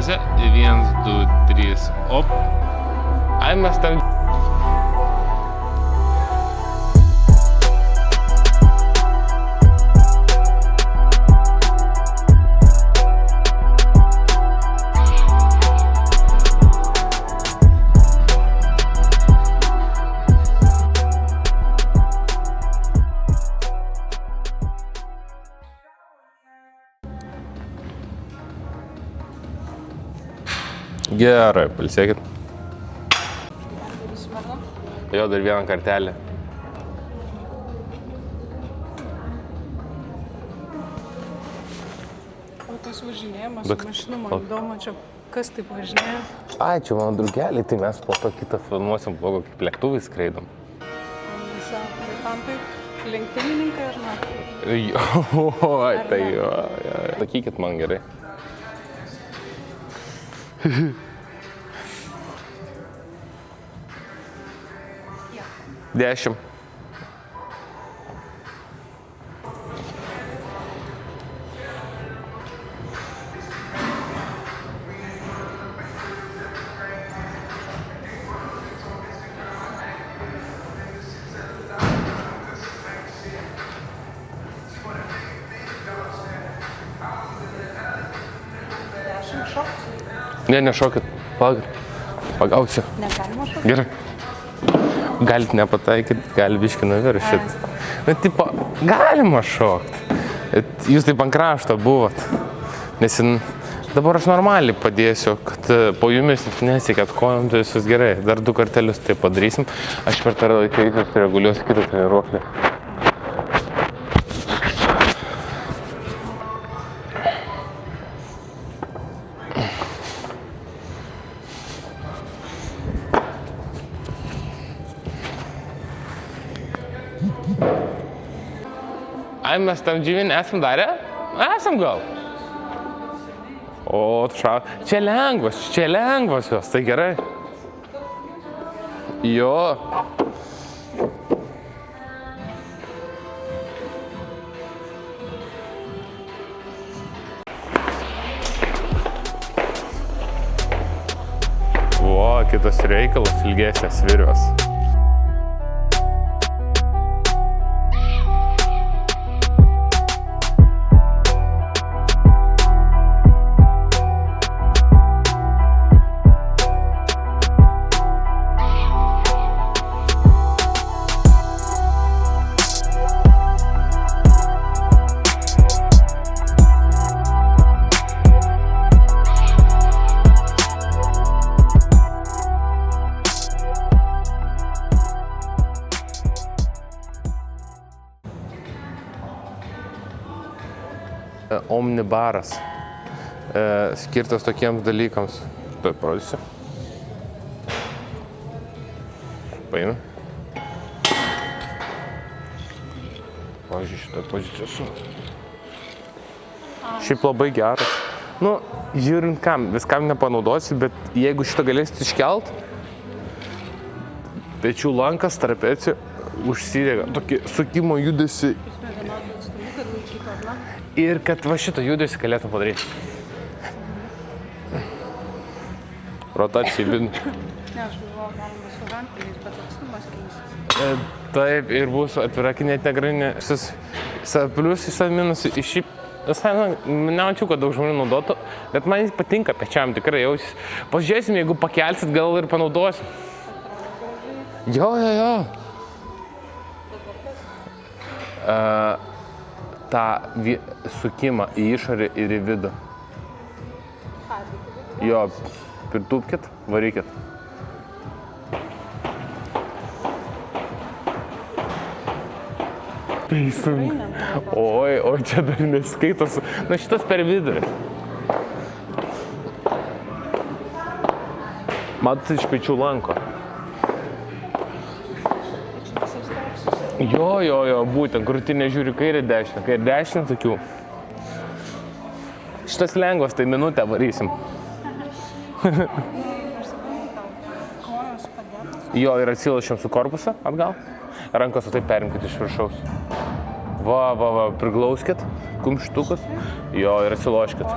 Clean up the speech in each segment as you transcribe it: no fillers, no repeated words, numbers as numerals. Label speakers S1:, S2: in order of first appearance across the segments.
S1: pozę. 1, 2, 3, op. Ai, mes tam... Gerai, pailsėkit. Jo, dar vieną kartelę.
S2: O tas važinėjimas su mašinu, man įdomu, čia kas taip važinėja?
S1: Ai, čia mano drugeliai, tai mes po to kitą filmuosim blogo, kaip lėktuvai skraidom.
S2: Visa, vaikam taip lenktynininkai ar ne?
S1: Jo, tai jo. Sakykit man gerai. Dešimt. Ne, nešokit. Pagausiu.
S2: Negalima šokti?
S1: Gerai. Galit nepataikyt, gali biškį nuviršit. Na, tipo, galima šokti. Jūs taip ant krašto buvot. Nes dabar aš normaliai padėsiu, kad po jumis nesikėt kojom, tai visus gerai. Dar 2 kartelius tai padarysim. Aš per tą laiką reguliuosiu kitą treniruoklį. Ai, mes tam džyvinį esam darę? Esam gal. O, čia lengvos jos, tai gerai. Jo. O, kitas reikalas, ilgesnės virvės. Omnibaras, skirtas tokiems dalykams. Tuoj parodysiu. Paėmė. Pavyzdžiui, šitą poziciją su. Šiaip labai geras. Nu, žiūrint kam, viskam nepanaudosi, bet jeigu šitą galėsit iškelt, pečių lankas, trapecija užsidega tokį sukimo judesį. Ir kad va šitą judesį galėtum padaryti. Rotacija į vidų.
S2: Ne, aš galvoju, galima su rankais, bet atstumas keisis.
S1: Taip, ir bus atvira kinetinė grandinė. Plius, minus, iš šį... Nemačiau, kad daug žmonių naudotų, bet man jis patinka pečiam, tikrai jausis. Pažiūrėsim, jeigu pakelsit, gal ir panaudosim. Jo. tą sukimą į išorę ir į vidų. Jo, pritūpkit, varykit. Oi, čia dar neskaitos. Na, šitas per vidurį. Matot, iš pečių lanko. Jo, būtent, krūtinė žiūri kairė dešinė tokių. Šitas lengvas, tai minutę varysim. Jo, ir atsilošiam su korpusu atgal. Rankos taip perimkit iš viršaus. Va, priglauskit, kumštukus. Jo, ir atsiloškit.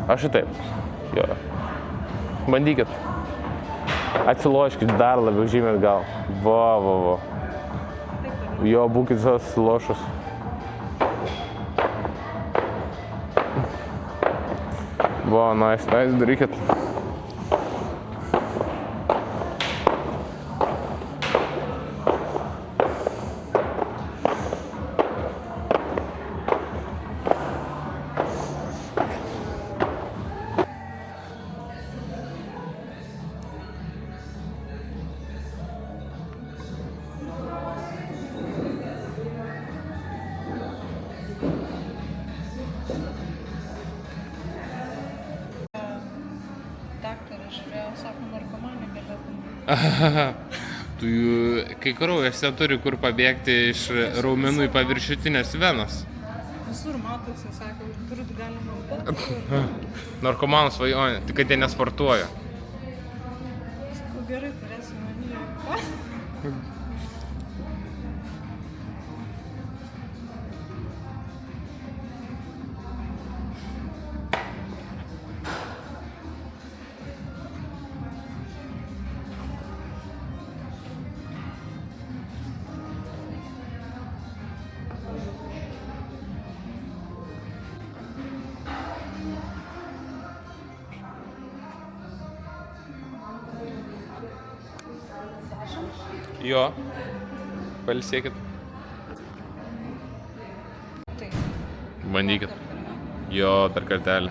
S1: Aš šitaip. Jo. Bandykit. Atsiloškit dar labiau žymėt gal. Va. Jo, būkit atsilošus. Va, nice, darykit.
S2: Daktaras žiūrėjo, sako, narkomanė galėtum.
S1: Tu kai kraujas neturi kur pabėgti iš raumenų į paviršutinės venas.
S2: Visur matosi, sako, turit galima bet.
S1: Narkomanų svajonė, tik kad jie nesportuoja.
S2: Sakau, gerai, turėsim manyje.
S1: Jo, pailsėkit.
S2: Tai.
S1: Bandykit. Jo, dar kartelį.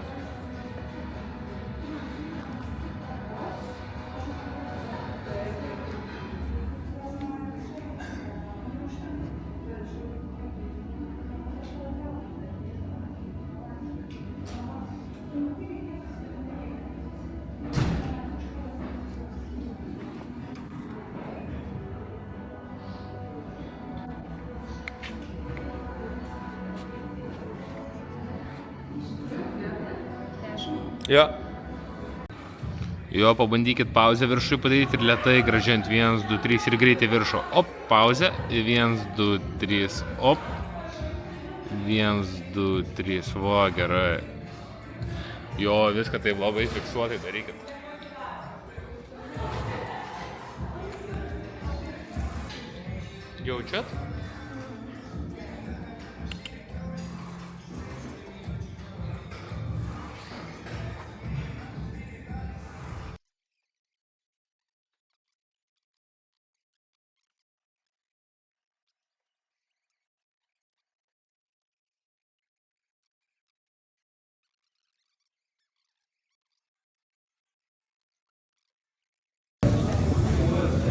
S1: Jo. Jo, pabandykit pauzę viršui padaryti ir lėtai grąžinti 1, 2, 3 ir greitai viršų. Op, pauzę. 1, 2, 3, op. 1, 2, 3, va, gerai. Jo, viską taip labai fiksuotai darykit. Jaučiat?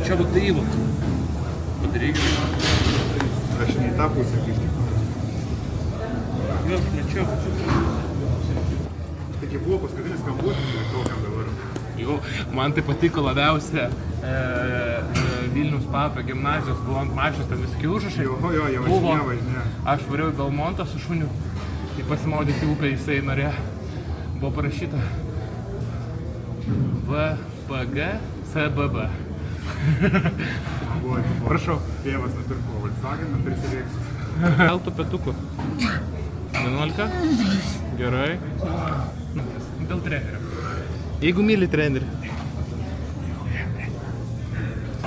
S1: Čia вот tai вот. Padarykit.
S3: Aš ne į tą pusę kaip tik.
S1: Vėl plačiau.
S3: Taigi buvo paskutinis skambutis ir tokiam dabar.
S1: Jo, man tai patiko labiausia Vilniaus Papio gimnazijos, buvo ant mašinos, ten visokie užrašai.
S3: Jo, jie
S1: Buvo.
S3: važinėjo.
S1: Aš variau į Belmontą su šuniu, į pasimaudyti upę, jisai norėjo. Buvo parašyta VPG CBB.
S3: Buvo,
S1: Prašau.
S3: Tėvas nupirko Volkswagen, prisirėksiu.
S1: Keltų petukų. 11. Gerai. Dėl trenerio. Jeigu myli trenerį.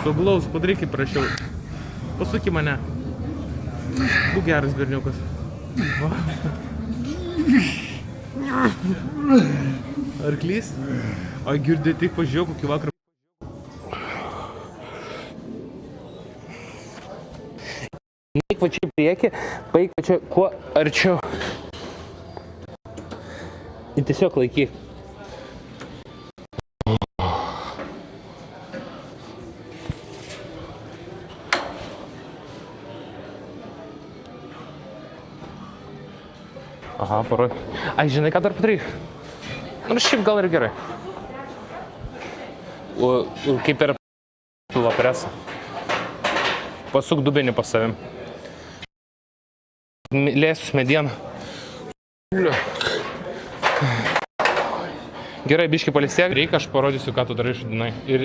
S1: Suglaus, padaryk kaip prašiau. Pasuk į mane. Būk geras berniukas. Arklys? O girdė tik pažiūrėjau, kokį vakarą. Neik va čia į priekį, paik va čia kuo arčiau. Ir tiesiog laikyk. Aha, paroj. Ai, žinai, ką dar padaryk? Nu, šiaip gal ir gerai. Kaip per pilvo presą. Pasuk dubenį pas savim. Lėsus medieną. Gerai, biškį palistėk. Reikia, aš parodysiu, ką tu darai šudinai. Ir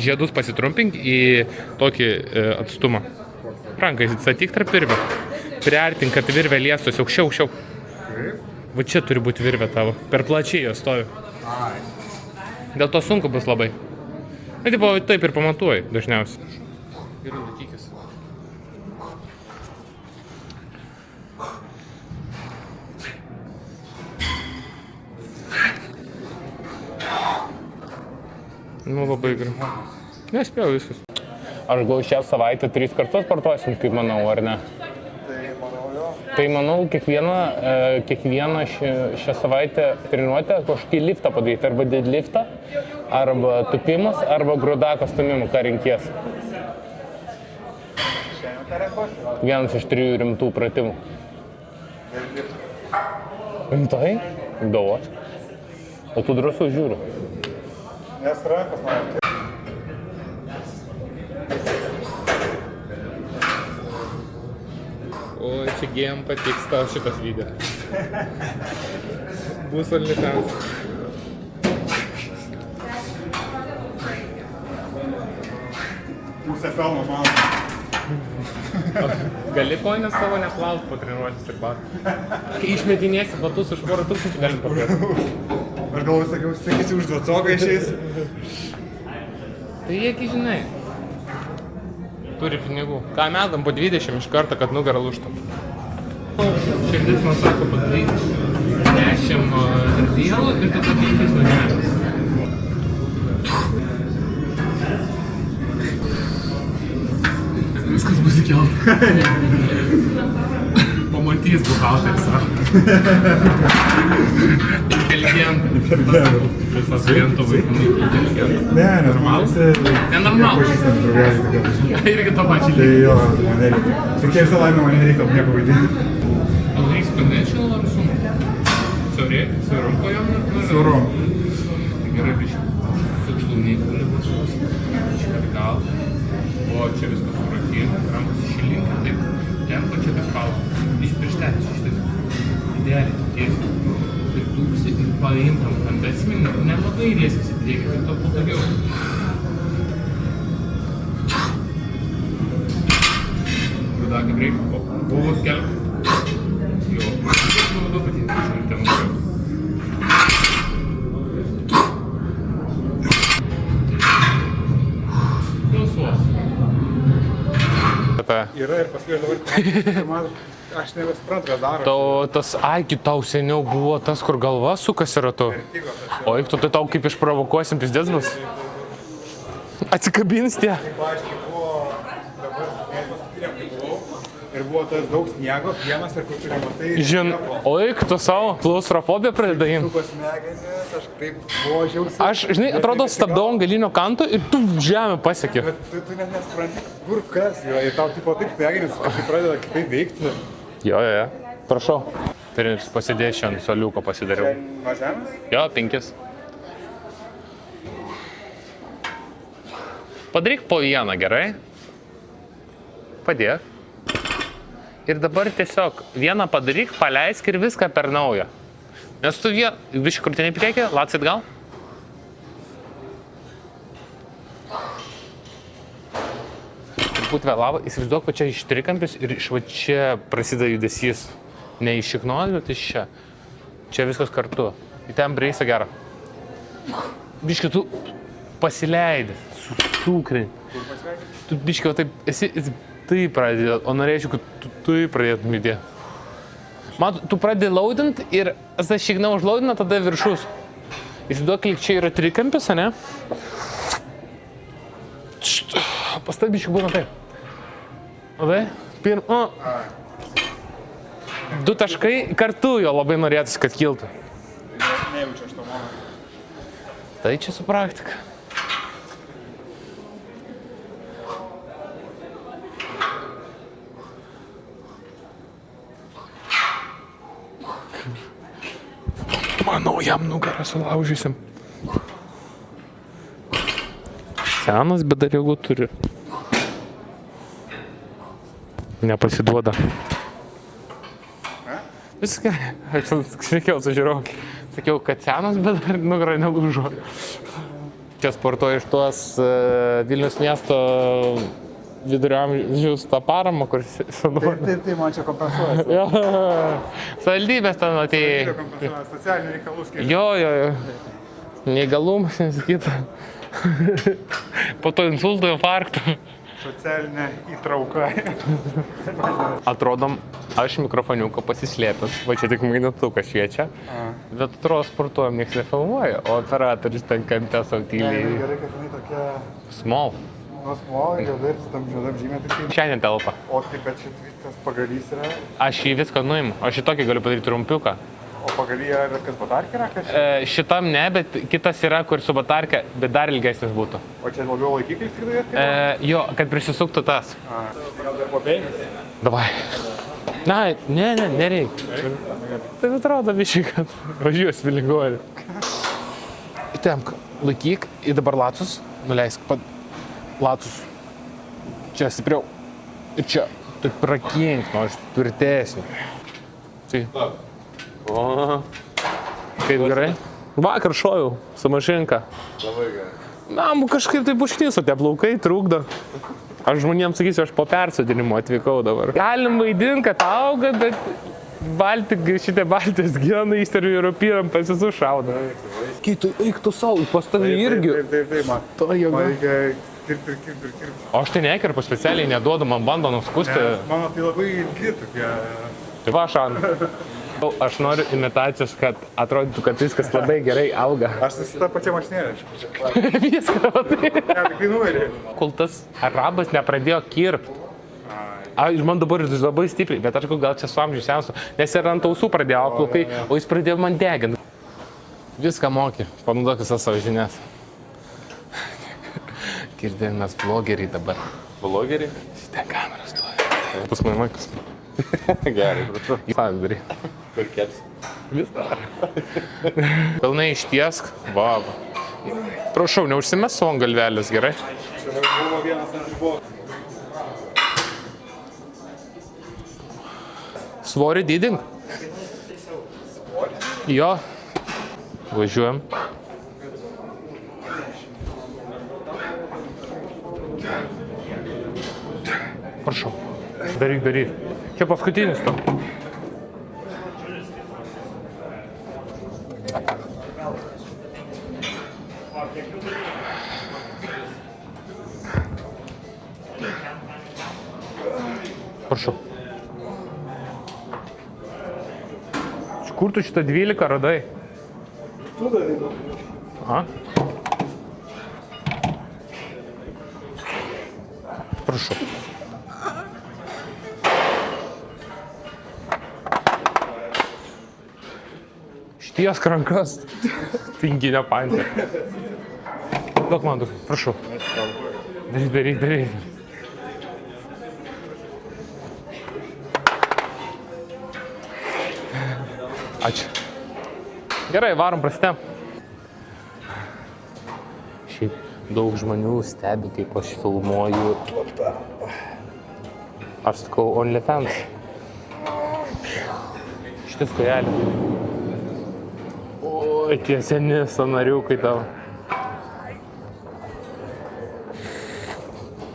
S1: žiedus pasitrumpink į tokį atstumą. Ranką įsistatyk tarp virvių. Priartink, kad virvė liestųsi aukščiau. Va čia turi būti virvė tavo. Per plačiai jos stovi. Dėl to sunku bus labai. Na, tipo, taip ir pamatuoji dažniausiai. Gerai, laikykis. Nu, labai gerai. Nespėjau viskas. Aš gal šią savaitę 3 kartus sportuosim, kaip manau, ar ne? Tai manau, kiekvieną šią savaitę treniruotę kažkokį liftą padaryti. Arba deadliftą, arba tupimas, arba grūdako stumimą, ką renkies. Vienas iš 3 rimtų pratimų. Rimtai? Daug. O tu drąsų žiūri.
S3: Nes rankas man.
S1: O čia gėjom patiks tau šitas video. Bus OnlyFans.
S3: Pusę pelno man.
S1: Gali koinės savo neplaut po treniruotės ir batų. Kai išmetinėsi batus už porą tūkstančių galim papėti.
S3: Aš galvoju, sakysi, už dvacoką išeis.
S1: Tai jie, žinai, turi pinigų. Ką metam po 20 iš karto, kad nugarą lūžtų. Širdis man sako padaryti 10 ardėlų ir tada 5 nugelės. Viskas bus įkelta. Pamatys buhalteris, sako. Inteligentai. Visas klientų vaikų inteligentas.
S3: Ne, normalus.
S1: Nenormalus. Irgi to pačiu
S3: Tai jo, man nereikia. Tik čia visą laimę man nereikia nieko vaidinti.
S1: Padarysi conventional ar sunku? Siaurom kojom?
S3: Siaurom.
S1: Gerai, biškai. Sukšlumnyti libusius. Biškai atgal. O čia viskas surakina, rankos išėlinka, taip. Tempo čia bespaustas. Iš pirštelės šitas. Idealiai tiesiai. Ir tūpsi ir paimtam tam besminį. Nelabai rieskis į priekį, tai to patogiau. Tada kaip reikia. O, buvo kelią. Jo. Man labiau patinka išmėti ten labiau. Klausuos.
S3: Yra ir paskui aš dabar, aš nebesuprantu, kas daro.
S1: Tas, tau seniau buvo tas, kur galva sukasi ratu. O jeigu tu tai tau kaip išprovokuosim, pizdės bus. Atsikabins tie.
S3: Paaiškiai buvo dabar, paskutiniam kai buvau, ir buvo tas daug sniego, pienas ir kur tu nematai.
S1: O jeigu tu savo klaustrofobija pradeda imti.
S3: Tuko smegenis, aš taip vožiausi.
S1: Aš, žinai, atrodo, stabdau ant galinio kanto ir tu žemę pasieki.
S3: Bet tu net nesupranti, kur kas jo, ir tau tipo taip smegenis kažkaip pradeda kitaip veikti.
S1: Jo. Prašau. Treneris pasidėjęs šiandien, soliuko pasidariau.
S3: Nuo žemės?
S1: Jo, 5. Padaryk po vieną, gerai? Padėk. Ir dabar tiesiog vieną padaryk, paleisk ir viską per naują. Nes tu biškai krūtinį priekį, latsit gal? Turbūt vėlavo, įsivaizduok, va čia iš trikampis ir iš va čia prasideda judesys. Ne iš šiknos, bet iš čia. Čia viskas kartu. Į ten breisą gerą. Biškai tu pasileidi, sukrini. Tu biškai va taip, esi taip pradėt, o norėčiau, kad tu taip pradėtum judėti. Man, tu pradedi laudint ir tas šikna užlaudina, tada viršus. Įsivaizduok, lyg čia yra trikampis, ane? Pastatyk biškai būna taip. Matai? Du taškai kartu jo labai norėtųsi, kad kiltų.
S3: Nejaučiu aš to momento.
S1: Tai čia su praktika. Manau, jam nugarą sulaužysim. Senas, bet dar jėgų turi. Nepasiduoda. Viską, aš šnekėjau su žiūrovai. Sakiau, kad senas, bet dar nugarą nelūžo. Čia sportuoju iš tuos Vilnius miesto vidurio amžiaus tą paramą, kur senuoju.
S3: Tai man čia kompensuoja.
S1: Jo, saldybės ten atėjai.
S3: Kompensuoja socialinių reikalų skaičių.
S1: Jo. Neįgalumas, nes kita. Po to insulto, infarkto.
S3: Socialinė įtrauka.
S1: Atrodom, aš mikrofoniuką pasislėpęs, va čia tik magnetukas šviečia. Bet atrodo, sportuojam, nieks nefilmuoja, o operatorius ten kampe savo tyliai.
S3: Gerai, kad jinai tokia
S1: Small.
S3: nuosmol, juodai ir su tam juodam žymė tik.
S1: Šiandien telpa.
S3: O taip, bet šitas pagalys yra.
S1: Aš jį viską nuimu, o šitokį galiu padaryti trumpiuką.
S3: O pagalį yra kas batarkė yra, kas?
S1: Šitam ne, bet kitas yra, kur su batarkė, bet dar ilgesnis būtų.
S3: O čia labiau laikiklis tik dujat?
S1: Jo, kad prisisuktų tas.
S3: Gal dar popėjinis?
S1: Davai. Na, nereikia. Tai atrodo biškai, kad važiuos vilinguoju. Įtemk, laikyk, į dabar lacus, nuleisk lacus. Čia stipriau. Ir čia, taip prakink, nors tvirtesnį. Tai. O, kaip gerai. Vakar šojau su mašinka.
S3: Labai gerai.
S1: Na, kažkaip tai užkniso, tie plaukai trukdo. Aš žmonėms sakysiu, aš po persodinimo atvykau dabar. Galim vaidinti, kad auga, bet šitie Baltijos genai įsterių europinam pasisu šaudo. Kitai, eik tu savo, pas tavį irgi.
S3: Taip, man.
S1: To jėga.
S3: Man reikia kirpti.
S1: O aš tai nekirpu, specialiai neduodu, man bando nuskusti.
S3: Mano tai labai ilgi tokie.
S1: Tai va, aš noriu imitacijos, kad atrodytų, kad viskas labai gerai auga.
S3: Aš su tą pačią mašinėlę.
S1: Viską, va tai.
S3: Ne, tik numerį.
S1: Kol tas arabas nepradėjo kirpti. Ir man dabar labai stipriai, bet aš gal čia su amžiu sensu, nes ir ant ausų pradėjo plaukai, o jis pradėjo man deginti. Viską moki, panaudok visas savo žinias. Girdėjom, mes vlogeriai dabar.
S3: Vlogeriai?
S1: Šitie kameras stovi. Pas mane maikas.
S3: Gerai, prašau.
S1: Ką darai?
S3: Kur keps?
S1: Viską. Pilnai ištiesk. Va. Prašau, neužsimes savo ant galvelės, gerai?
S3: Čia buvo vienas ant ribos.
S1: Svorį didink. Jo. Važiuojam. Prašau. Daryk. Čia paskutinis to. Prašau. Kur tu šitą 12 radai?
S3: Tu darai.
S1: A? Prašau. Štiesk rankas. Tinginė pantė. Duok man, prašau. Daryk. Ačiū. Gerai, varom prasidėm. Šiaip daug žmonių stebi, kaip aš filmuoju. Aš sakau OnlyFans. Šitas kojelė. Oi, tie seni sąnariukai tavo.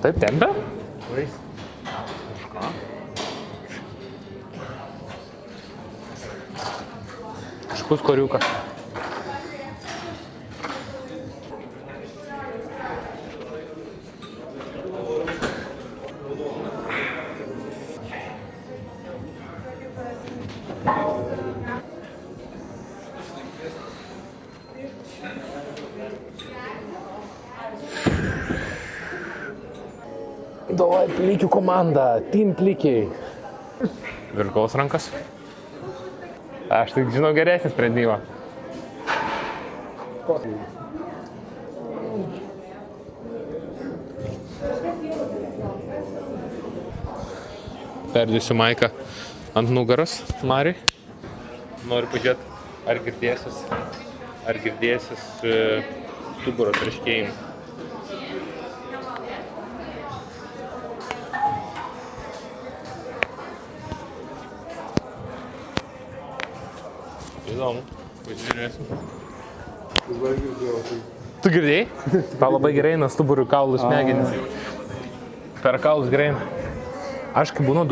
S1: Taip tempia?
S3: Vais.
S1: Kažkus koriukas. Davai, plikių komanda, team plikiai. Virkaus rankas. Aš tik žinau geresnį sprendimą. Perdėsiu maiką ant nugaros Mariui. Noriu pažiūrėti, ar girdėsis stuburo traškėjimą. Įdomu, pažiūrėsim. Tu girdėjai? Tau labai gerai nuo stuburų kaulų smegenis. Per kaulus gerai. Aš kai būnu